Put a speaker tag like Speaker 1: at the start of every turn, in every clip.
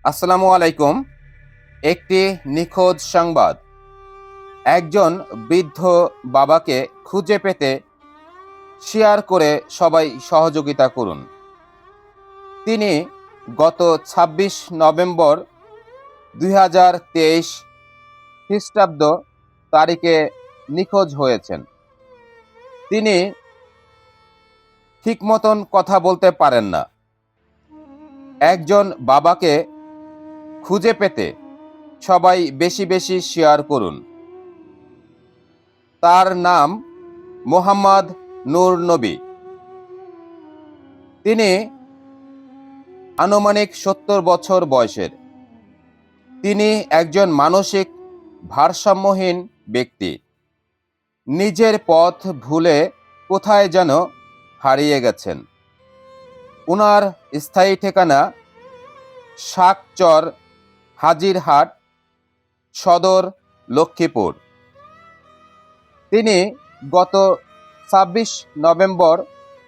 Speaker 1: আসসালামু আলাইকুম। একটি নিখোঁজ সংবাদ। একজন বৃদ্ধ বাবাকে খুঁজে পেতে শেয়ার করে সবাই সহযোগিতা করুন। তিনি গত ২৬ নভেম্বর ২০২৩ খ্রিস্টাব্দ তারিখে নিখোঁজ হয়েছেন। তিনি ঠিক মতন কথা বলতে পারেন না। একজন বাবাকে খুঁজে পেতে সবাই বেশি বেশি শেয়ার করুন। তার নাম মোহাম্মদ নূর নবী। তিনি আনুমানিক ৭০ বছর বয়সের। তিনি একজন মানসিক ভারসাম্যহীন ব্যক্তি। নিজের পথ ভুলে কোথায় যেন হারিয়ে গেছেন। ওনার স্থায়ী ঠিকানা শাকচর, হাজিরহাট, সদর, লক্ষ্মীপুর। তিনি গত ২৬ নভেম্বর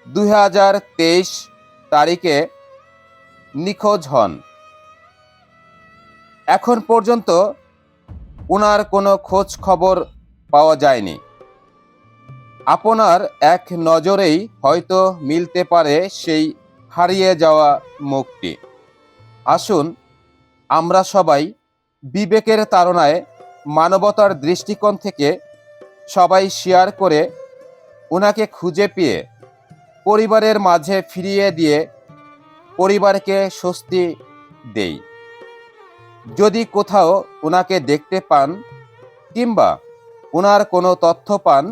Speaker 1: ২০২৩ তারিখে নিখোঁজ হন। এখন পর্যন্ত ওনার কোনো খোঁজ খবর পাওয়া যায়নি। আপনার এক নজরেই হয়তো মিলতে পারে সেই হারিয়ে যাওয়া মুখটি। আসুন আমরা সবাই বিবেকের তাড়নায় মানবতার দৃষ্টিকোণ থেকে সবাই শেয়ার করে ওনাকে খুঁজে পেয়ে পরিবারের মাঝে ফিরিয়ে দিয়ে পরিবারকে স্বস্তি দেই। যদি কোথাও ওনাকে দেখতে পান কিংবা ওনার কোনো তথ্য পান,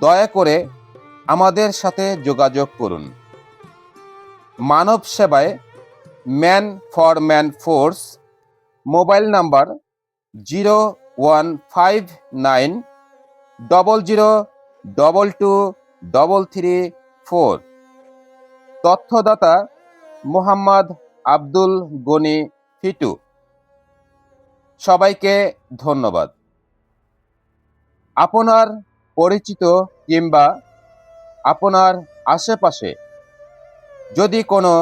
Speaker 1: দয়া করে আমাদের সাথে যোগাযোগ করুন। মানব সেবায় man for man force, mobile number 015900223334। তথ্যদাতা মোহাম্মদ আব্দুল গনি ফিটু। সবাইকে ধন্যবাদ। আপনার পরিচিত কিংবা আপনার আশেপাশে যদি কোনো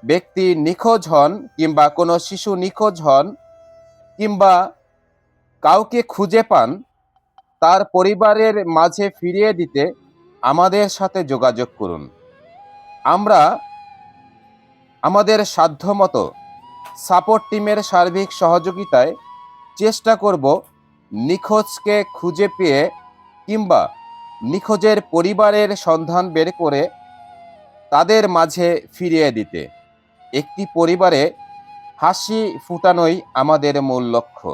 Speaker 1: ব্যক্তি নিখোঁজ হন কিংবা কোনো শিশু নিখোঁজ হন কিংবা কাউকে খুঁজে পান, তার পরিবারের মাঝে ফিরিয়ে দিতে আমাদের সাথে যোগাযোগ করুন। আমরা আমাদের সাধ্যমতো সাপোর্ট টিমের সার্বিক সহযোগিতায় চেষ্টা করব নিখোঁজকে খুঁজে পেয়ে কিংবা নিখোঁজের পরিবারের সন্ধান বের করে তাদের মাঝে ফিরিয়ে দিতে। একটি পরিবারে হাসি ফুটানোই আমাদের মূল লক্ষ্য।